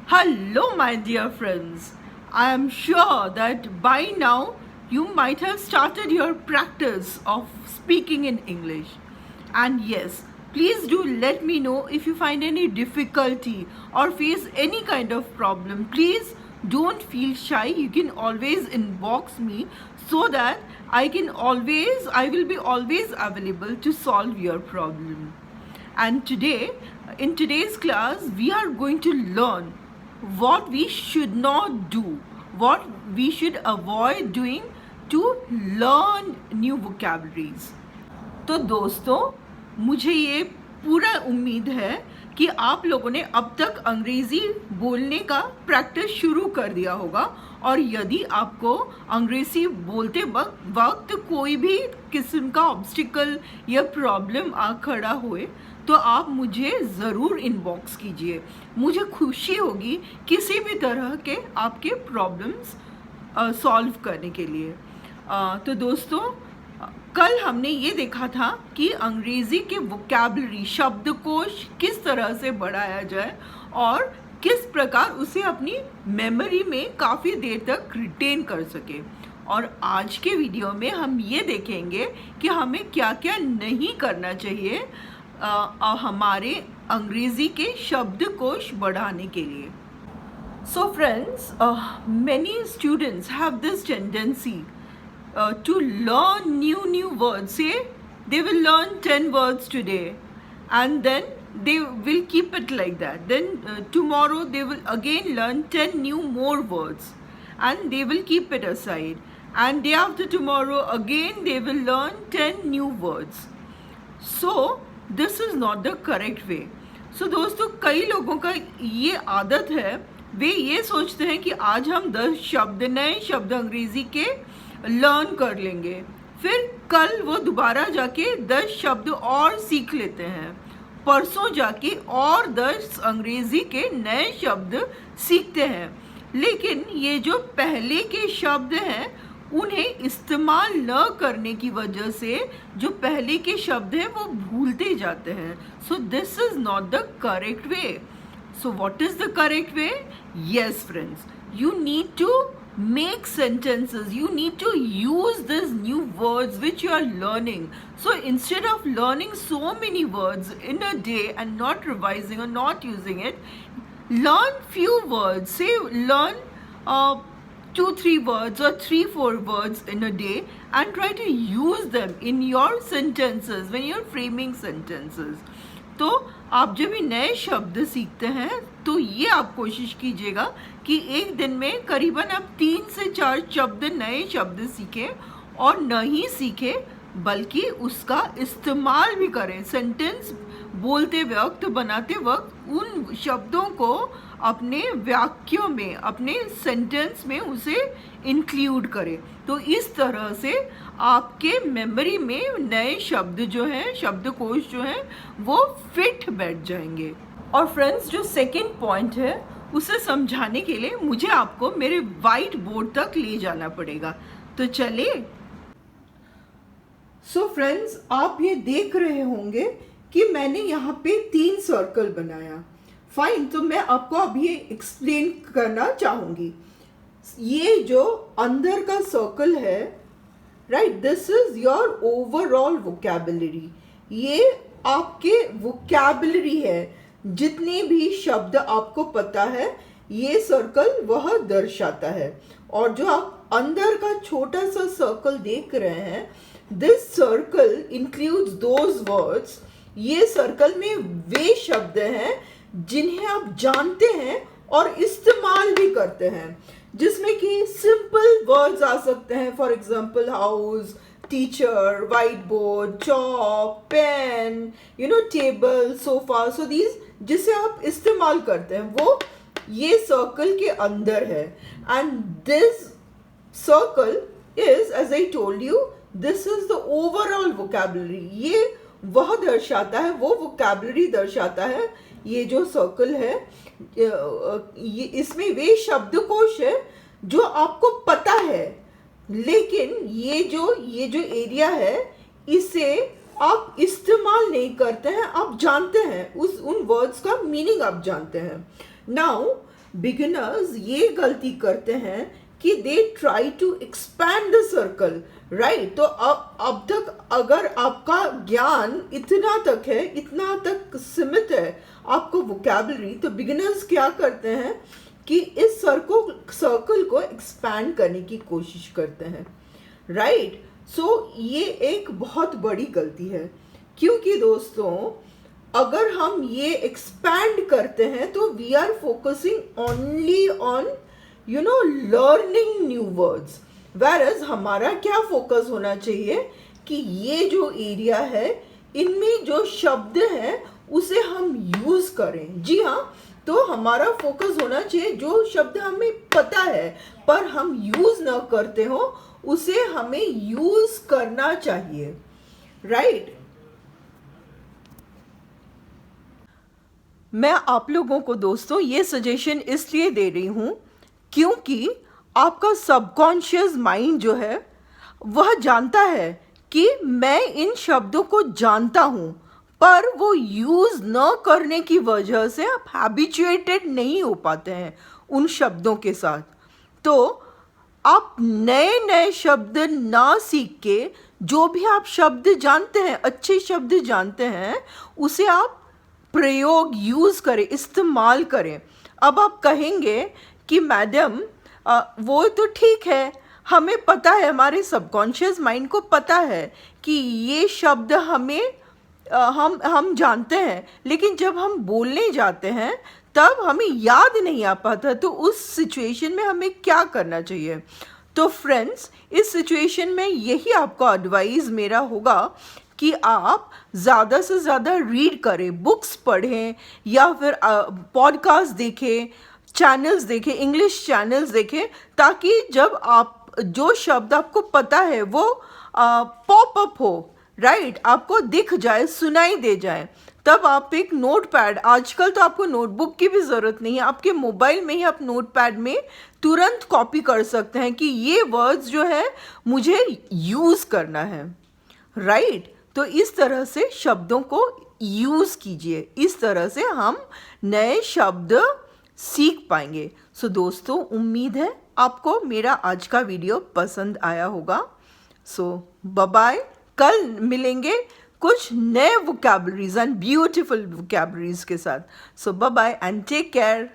Hello, my dear friends. I am sure that by now you might have started your practice of speaking in English. And yes, please do let me know if you find any difficulty or face any kind of problem. Please don't feel shy. You can always inbox me so that I will be always available to solve your problem. And today, in today's class, we are going to learn what we should not do, what we should avoid doing to learn new vocabularies. तो दोस्तों, मुझे ये पूरा उम्मीद है कि आप लोगों ने अब तक अंग्रेज़ी बोलने का प्रैक्टिस शुरू कर दिया होगा और यदि आपको अंग्रेज़ी बोलते वक्त कोई भी किस्म का ऑब्स्टिकल या प्रॉब्लम आ खड़ा हुए तो आप मुझे ज़रूर इनबॉक्स कीजिए। मुझे खुशी होगी किसी भी तरह के आपके प्रॉब्लम्स सॉल्व करने के लिए। तो दोस्तों, कल हमने ये देखा था कि अंग्रेज़ी के वोकैबुलरी शब्दकोश किस तरह से बढ़ाया जाए और किस प्रकार उसे अपनी मेमोरी में काफ़ी देर तक रिटेन कर सके। और आज के वीडियो में हम ये देखेंगे कि हमें क्या क्या नहीं करना चाहिए हमारे अंग्रेज़ी के शब्दकोश बढ़ाने के लिए। So friends, many students have this tendency to learn new words. Say they will learn 10 words today and then they will keep it like that. Then tomorrow they will again learn 10 new more words and they will keep it aside. And day after tomorrow again they will learn 10 new words. So this is not the correct way. So दोस्तों, कई लोगों का ये आदत है, वे ये सोचते हैं कि आज हम 10 नए शब्द अंग्रेज़ी के लर्न कर लेंगे, फिर कल वो दोबारा जाके 10 शब्द और सीख लेते हैं, परसों जाके और 10 अंग्रेज़ी के नए शब्द सीखते हैं। लेकिन ये जो पहले के शब्द हैं उन्हें इस्तेमाल न करने की वजह से जो पहले के शब्द हैं वो भूलते जाते हैं। So this is not the correct way. So what is the correct way? Yes friends, you need to make sentences, you need to use these new words which you are learning. So instead of learning so many words in a day and not revising or not using it, learn few words. Say learn 2-3 words or 3-4 words in a day and try to use them in your sentences when you're framing sentences. तो आप जब भी नए शब्द सीखते हैं तो ये आप कोशिश कीजिएगा कि एक दिन में करीबन आप 3 से 4 नए शब्द सीखें और न ही सीखें बल्कि उसका इस्तेमाल भी करें। सेंटेंस बोलते वक्त, बनाते वक्त उन शब्दों को अपने वाक्यों में, अपने सेंटेंस में उसे इंक्लूड करें। तो इस तरह से आपके मेमोरी में नए शब्द जो हैं, शब्दकोश जो हैं, वो फिट बैठ जाएंगे। और फ्रेंड्स, जो सेकंड पॉइंट है उसे समझाने के लिए मुझे आपको मेरे वाइट बोर्ड तक ले जाना पड़ेगा। तो चलिए। सो फ्रेंड्स, आप ये देख रहे होंगे कि मैंने यहाँ पे 3 सर्कल बनाया। फाइन, तो मैं आपको अब ये एक्सप्लेन करना चाहूँगी। ये जो अंदर का सर्कल है, right, this is your overall vocabulary. ये आपके वोकैबुलरी है, जितने भी शब्द आपको पता है ये सर्कल वह दर्शाता है। और जो आप अंदर का छोटा सा सर्कल देख रहे हैं, this circle includes those words. ये सर्कल में वे शब्द हैं जिन्हें आप जानते हैं और इस्तेमाल भी करते हैं, जिसमें कि सिंपल वर्ड्स आ सकते हैं। For example house, teacher, white board, chalk, pen, table, sofa. So these जिसे आप इस्तेमाल करते हैं वो ये सर्कल के अंदर है। And this circle is, as I told you, this is the overall vocabulary. ये वह दर्शाता है, वो वोकैबुलरी दर्शाता है। ये जो सर्कल है, ये इसमें वे शब्दकोश है जो आपको पता है, लेकिन ये जो एरिया है इसे आप इस्तेमाल नहीं करते हैं। आप जानते हैं उन वर्ड्स का मीनिंग आप जानते हैं। नाउ बिगिनर्स ये गलती करते हैं कि they try to expand the circle, right. तो अब तक अगर आपका ज्ञान इतना तक है, इतना तक सीमित है आपको वोकैबुलरी, तो बिगिनर्स क्या करते हैं कि इस सर्कल को एक्सपैंड करने की कोशिश करते हैं, राइट। सो ये एक बहुत बड़ी गलती है, क्योंकि दोस्तों अगर हम ये एक्सपैंड करते हैं तो we are focusing only on learning new words, whereas हमारा क्या फोकस होना चाहिए कि ये जो एरिया है इनमें जो शब्द हैं उसे हम यूज करें। जी हाँ, तो हमारा फोकस होना चाहिए जो शब्द हमें पता है पर हम यूज ना करते हो उसे हमें यूज करना चाहिए, राइट। मैं आप लोगों को दोस्तों ये सजेशन इसलिए दे रही हूँ क्योंकि आपका सबकॉन्शियस माइंड जो है वह जानता है कि मैं इन शब्दों को जानता हूँ, पर वो यूज़ न करने की वजह से आप हैबिचुएटेड नहीं हो पाते हैं उन शब्दों के साथ। तो आप नए नए शब्द ना सीख के जो भी आप शब्द जानते हैं, अच्छे शब्द जानते हैं, उसे आप प्रयोग यूज़ करें, इस्तेमाल करें। अब आप कहेंगे कि मैडम वो तो ठीक है, हमें पता है, हमारे सबकॉन्शियस माइंड को पता है कि ये शब्द हमें हम जानते हैं, लेकिन जब हम बोलने जाते हैं तब हमें याद नहीं आ पाता, तो उस सिचुएशन में हमें क्या करना चाहिए। तो फ्रेंड्स, इस सिचुएशन में यही आपको एडवाइस मेरा होगा कि आप ज़्यादा से ज़्यादा रीड करें, बुक्स पढ़ें या फिर पॉडकास्ट देखें, चैनल्स देखें, इंग्लिश चैनल्स देखें, ताकि जब आप जो शब्द आपको पता है वो पॉप अप हो, राइट, आपको दिख जाए, सुनाई दे जाए, तब आप एक नोट पैड, आजकल तो आपको नोटबुक की भी ज़रूरत नहीं है, आपके मोबाइल में ही आप नोट पैड में तुरंत कॉपी कर सकते हैं कि ये वर्ड्स जो है मुझे यूज़ करना है, राइट। तो इस तरह से शब्दों को यूज़ कीजिए, इस तरह से हम नए शब्द सीख पाएंगे। सो दोस्तों, उम्मीद है आपको मेरा आज का वीडियो पसंद आया होगा। सो बाय बाय, कल मिलेंगे कुछ नए वोकैबुलरीज एंड ब्यूटीफुल वोकैबुलरीज के साथ। So bye bye and take care.